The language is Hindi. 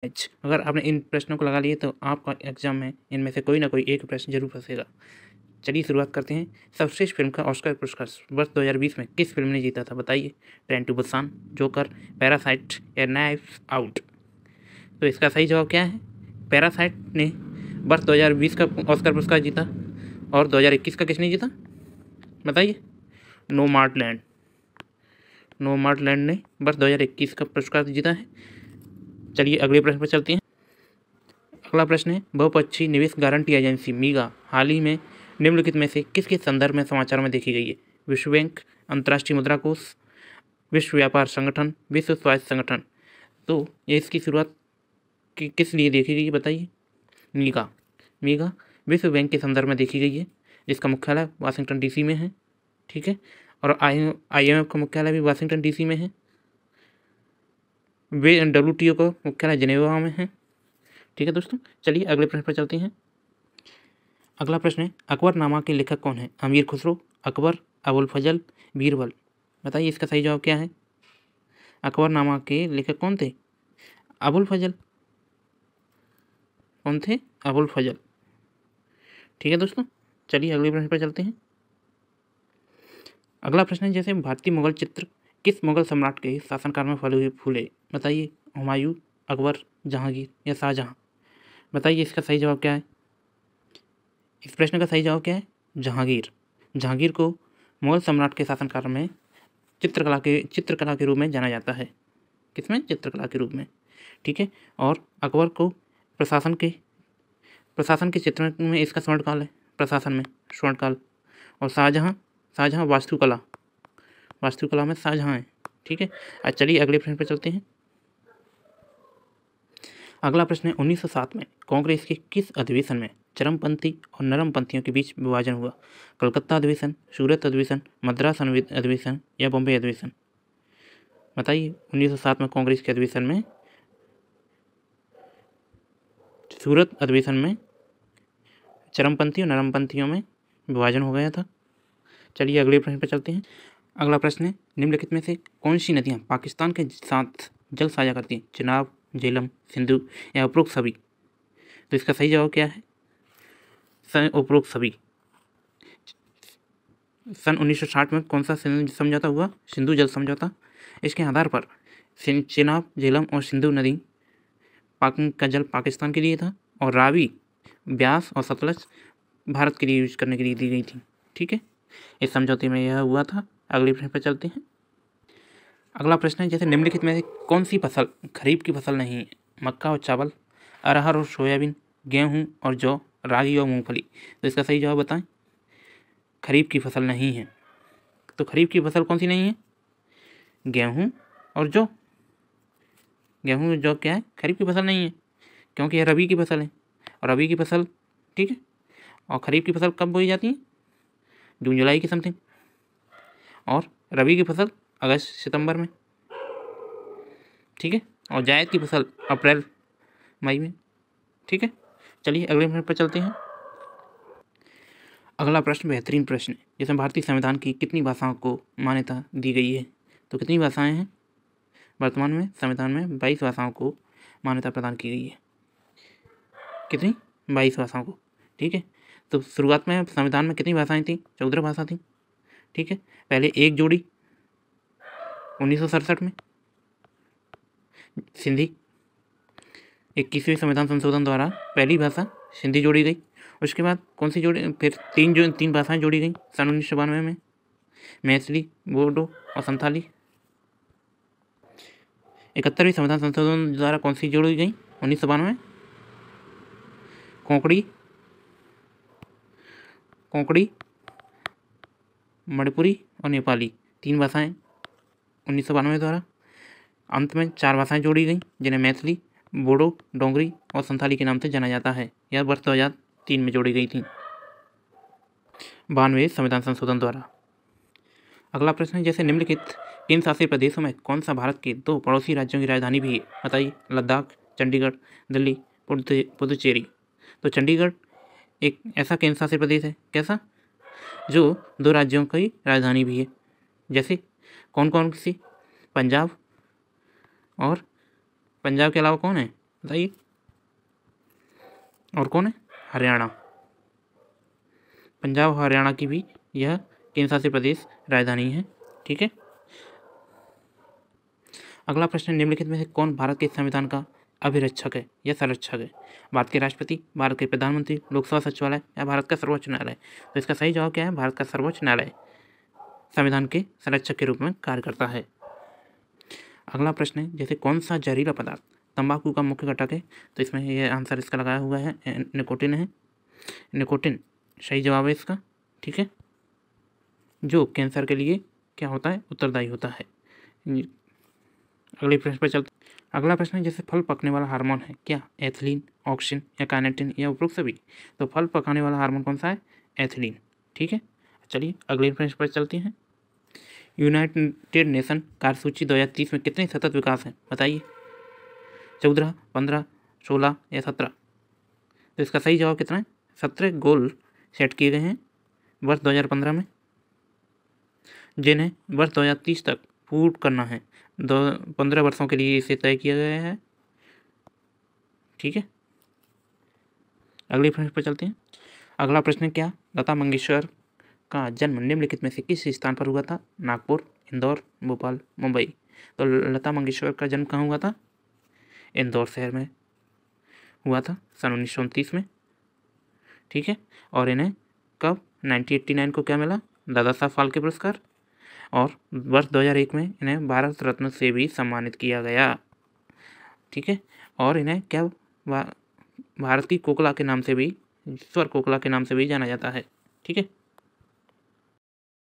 अगर आपने इन प्रश्नों को लगा लिए तो आपका एग्जाम में इनमें से कोई ना कोई एक प्रश्न जरूर फंसेगा। चलिए शुरुआत करते हैं। सर्वश्रेष्ठ फिल्म का ऑस्कर पुरस्कार वर्ष 2020 में किस फिल्म ने जीता था? बताइए। Train to Busan, Joker, Parasite या नाइफ्स आउट? तो इसका सही जवाब क्या है? पैरासाइट ने वर्ष 2020 का ऑस्कर पुरस्कार जीता। और 2021 का किसने जीता बताइए? नोमैडलैंड ने वर्ष 2021 का पुरस्कार जीता है। चलिए अगले प्रश्न पर चलते हैं। अगला प्रश्न है, बहुपक्षीय निवेश गारंटी एजेंसी मीगा हाल ही में निम्नलिखित में से किसके संदर्भ में समाचार में देखी गई है? विश्व बैंक, अंतर्राष्ट्रीय मुद्रा कोष, विश्व व्यापार संगठन, विश्व स्वास्थ्य संगठन? तो ये इसकी शुरुआत किस लिए देखी गई है बताइए? मीगा विश्व बैंक के संदर्भ में देखी गई है, जिसका मुख्यालय वाशिंगटन डीसी में है। ठीक है। और IMF का मुख्यालय भी वाशिंगटन डीसी में है। WTO का मुख्यालय जिनेवा में है। ठीक है दोस्तों, चलिए अगले प्रश्न पर चलते हैं। अगला प्रश्न है, अकबरनामा के लेखक कौन है? अमीर खुसरो, अकबर, अबुल फजल, बीरबल? बताइए इसका सही जवाब क्या है? अकबरनामा के लेखक कौन थे? अबुल फजल। कौन थे? अबुल फजल। ठीक है दोस्तों, चलिए अगले प्रश्न पर चलते हैं। अगला प्रश्न है, जैसे भारतीय मुगल चित्र किस मुगल सम्राट के शासनकाल में फूले? बताइए। हुमायूं, अकबर, जहांगीर या शाहजहां? बताइए इसका सही जवाब क्या है? इस प्रश्न का सही जवाब क्या है? जहांगीर को मुगल सम्राट के शासनकाल में चित्रकला के रूप में जाना जाता है। किसमें? चित्रकला के रूप में। ठीक है। और अकबर को प्रशासन के चित्रण में इसका स्वर्णकाल है, प्रशासन में स्वर्णकाल। और शाहजहां वास्तुकला में शाहजहां है। ठीक है। आज चलिए अगले प्रश्न पर चलते हैं। अगला प्रश्न है, 1907 में कांग्रेस के किस अधिवेशन में चरमपंथी और नरमपंथियों के बीच विभाजन हुआ? कलकत्ता अधिवेशन, सूरत अधिवेशन, मद्रास अधिवेशन या बॉम्बे अधिवेशन? बताइए। 1907 में कांग्रेस के अधिवेशन में सूरत अधिवेशन में चरमपंथी और नरमपंथियों में विभाजन हो गया था। चलिए अगले प्रश्न पर चलते हैं। अगला प्रश्न है, निम्नलिखित में से कौन सी नदियाँ पाकिस्तान के साथ जल साझा करती हैं? चिनाब, झेलम, सिंधु या उपरोक्त सभी? तो इसका सही जवाब क्या है? उपरोक्त सभी। सन 1960 में कौन सा समझौता हुआ? सिंधु जल समझौता। इसके आधार पर चिनाब, झेलम और सिंधु नदी का जल पाकिस्तान के लिए था, और रावी, ब्यास और सतलज भारत के लिए यूज करने के लिए दी गई थी। ठीक है, इस समझौते में यह हुआ था। अगले प्रश्न पर चलते हैं। अगला प्रश्न है, जैसे निम्नलिखित में से कौन सी फसल खरीफ की फसल नहीं है? मक्का और चावल, अरहर और सोयाबीन, गेहूं और जौ, रागी और मूंगफली? तो इसका सही जवाब बताएं। खरीफ की फसल नहीं है। तो खरीफ की फसल कौन सी नहीं है? गेहूं और जौ। गेहूं और जौ क्या है? खरीफ की फसल नहीं है, क्योंकि यह रबी की फसल है। और रबी की फसल, ठीक है, और खरीफ की फसल कब बोई जाती है? जून जुलाई की समथिंग। और रबी की फसल अगस्त सितंबर में। ठीक है। और जायद की फसल अप्रैल मई में। ठीक है। चलिए अगले प्रश्न पर चलते हैं। अगला प्रश्न बेहतरीन प्रश्न है, जिसमें भारतीय संविधान की कितनी भाषाओं को मान्यता दी गई है? तो कितनी भाषाएं हैं? वर्तमान में संविधान में 22 भाषाओं को मान्यता प्रदान की गई है। कितनी? 22 भाषाओं को। ठीक है। तो शुरुआत में संविधान में कितनी भाषाएं थी? 14 भाषा थी। ठीक है। पहले एक जोड़ी 1967 में सिंधी, 21वें संविधान संशोधन द्वारा पहली भाषा सिंधी जोड़ी गई। उसके बाद कौन सी जोड़ी? फिर तीन भाषाएं जोड़ी गई सन 1992 में, मैथिली, बोडो और संथाली। 71वें संविधान संशोधन द्वारा कौन सी जोड़ी गई 1992 में? कोंकणी, मणिपुरी और नेपाली, 3 भाषाएं 1992 द्वारा। अंत में 4 भाषाएं जोड़ी गई, जिन्हें मैथिली, बोडो, डोंगरी और संथाली के नाम से जाना जाता है। यह वर्ष 2003 में जोड़ी गई थी 92वें संविधान संशोधन द्वारा। अगला प्रश्न है, जैसे निम्नलिखित केंद्र शासित प्रदेशों में कौन सा भारत के 2 पड़ोसी राज्यों की राजधानी भी है? बताइए। लद्दाख, चंडीगढ़, दिल्ली, पुदुचेरी? तो चंडीगढ़ एक ऐसा केंद्र शासित प्रदेश है, कैसा, जो 2 राज्यों की राजधानी भी है। जैसे कौन कौन सी? पंजाब, और पंजाब के अलावा कौन है? बताइए। और कौन है? हरियाणा। पंजाब और हरियाणा की भी यह केंद्र शासित प्रदेश राजधानी है। ठीक है। अगला प्रश्न, निम्नलिखित में से कौन भारत के संविधान का अभिरक्षक है या संरक्षक है? भारत के राष्ट्रपति, भारत के प्रधानमंत्री, लोकसभा सचिवालय या भारत का सर्वोच्च न्यायालय? तो इसका सही जवाब क्या है? भारत का सर्वोच्च न्यायालय संविधान के संरक्षक के रूप में कार्य करता है। अगला प्रश्न है, जैसे कौन सा जहरीला पदार्थ तंबाकू का मुख्य घटक है? तो इसमें यह आंसर इसका लगाया हुआ है निकोटिन है। निकोटिन सही जवाब है इसका। ठीक है, जो कैंसर के लिए क्या होता है? उत्तरदायी होता है। अगले प्रश्न पर चलते। अगला प्रश्न है, जैसे फल पकने वाला हार्मोन है क्या? एथिलीन, ऑक्सिन या काइनेटिन या उपरोक्त सभी? तो फल पकाने वाला हार्मोन कौन सा है? एथिलीन। ठीक है, चलिए अगले प्रश्न पर चलते हैं। यूनाइटेड नेशन कार्यसूची 2030 में कितने सतत विकास हैं? बताइए। 14, 15, 16 या 17? तो इसका सही जवाब कितना है? 17 गोल सेट किए गए हैं वर्ष 2015 में, जिन्हें वर्ष 2030 तक पूर्ण करना है। 15 वर्षों के लिए इसे तय किया गया है। ठीक है, अगले प्रश्न पर चलते हैं। अगला प्रश्न क्या? लता मंगेशकर का जन्म निम्नलिखित में से किस स्थान पर हुआ था? नागपुर, इंदौर, भोपाल, मुंबई? तो लता मंगेशकर का जन्म कहाँ हुआ था? इंदौर शहर में हुआ था सन 1929 में। ठीक है, और इन्हें कब 1989 को क्या मिला? दादा साहब फाल्के पुरस्कार। और वर्ष 2001 में इन्हें भारत रत्न से भी सम्मानित किया गया। ठीक है, और इन्हें क्या भारत की कोकिला के नाम से भी, स्वर कोकिला के नाम से भी जाना जाता है। ठीक है।